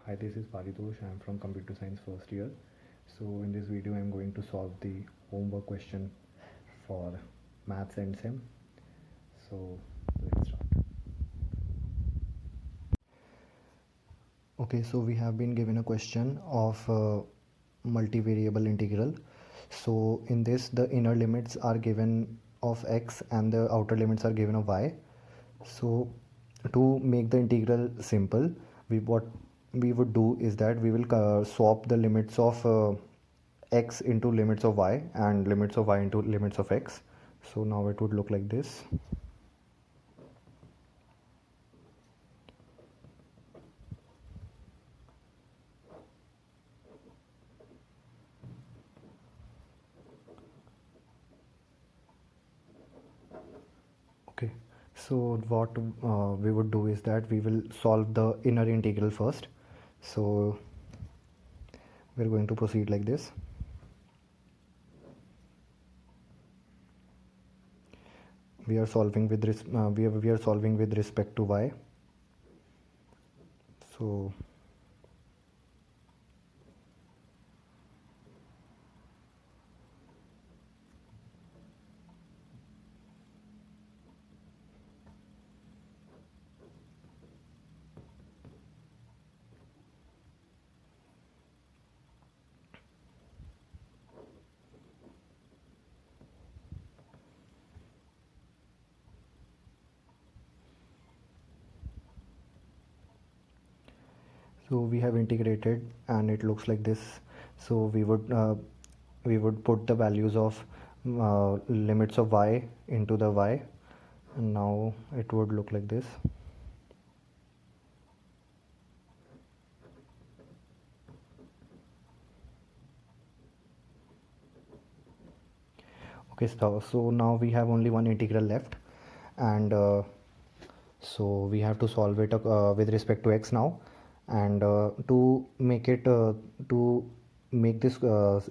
Hi, this is Paritosh. I am from Computer Science first year. So in this video I am going to solve the homework question for maths and sim. So let's start. Okay, so we have been given a question of multivariable integral. So in this the inner limits are given of x and the outer limits are given of y. So to make the integral simple, what we would do is that we will swap the limits of x into limits of y and limits of y into limits of x. So now it would look like this. Okay, so what we would do is that we will solve the inner integral first. So we're going to proceed like this. We are solving with we are solving with respect to y. So we have integrated and it looks like this. So we would put the values of limits of y into the y, and now it would look like this. Okay, so now we have only one integral left, and so we have to solve it with respect to x now. And to make this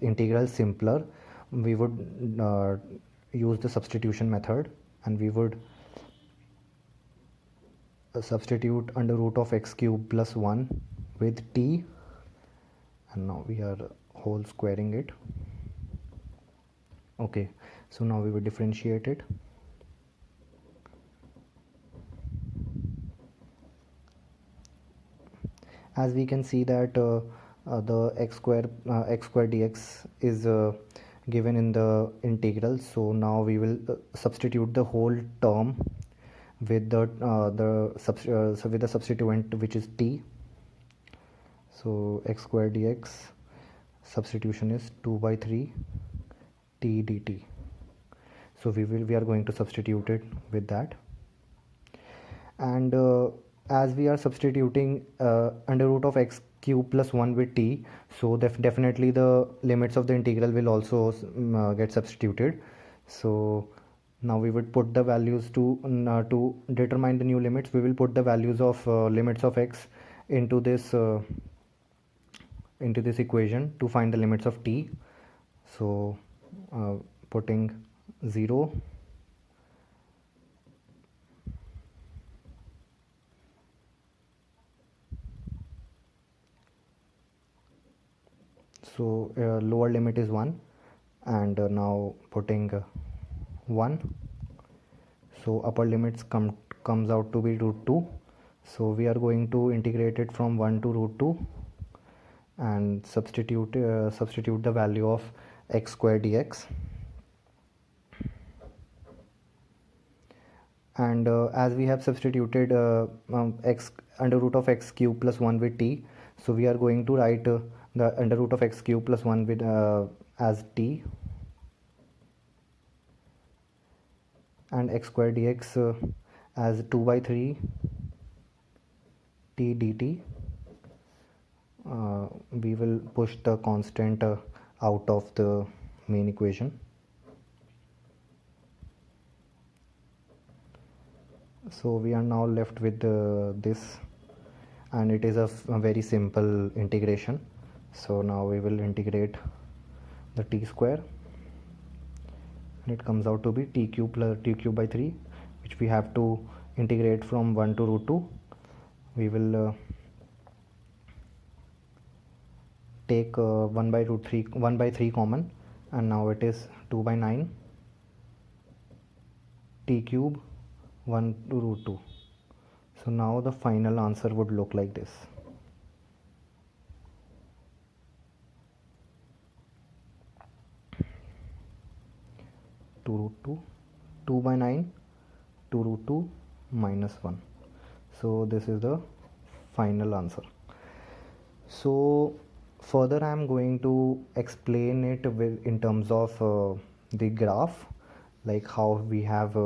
integral simpler, we would use the substitution method, and we would substitute under root of x cube plus 1 with t, and now we are whole squaring it. Okay, so now we will differentiate it. As we can see that the x square dx is given in the integral. So now we will substitute the whole term with with the substituent, which is t. So x square dx substitution is 2 by 3 t dt. So we are going to substitute it with that, and as we are substituting under root of x cube plus 1 with t, so definitely the limits of the integral will also get substituted. So now we would put the values to determine the new limits. We will put the values of limits of x into this equation to find the limits of t. So putting 0, so lower limit is 1, and now putting 1, so upper limits comes out to be root 2. So we are going to integrate it from 1 to root 2 and substitute the value of x square dx. And as we have substituted x under root of x cube plus 1 with t, so we are going to write the under root of x cube plus 1 with as t, and x square dx as 2 by 3 t dt. We will push the constant out of the main equation. So we are now left with this, and it is a very simple integration. So now we will integrate the t square, and it comes out to be t cube plus t cube by 3, which we have to integrate from 1 to root 2. We will take 1 by 3 common, and now it is 2 by 9 t cube 1 to root 2. So now the final answer would look like this. Two root 2, 2 by 9, 2 root 2 minus 1. So this is the final answer. So further I am going to explain it in terms of the graph, like how we have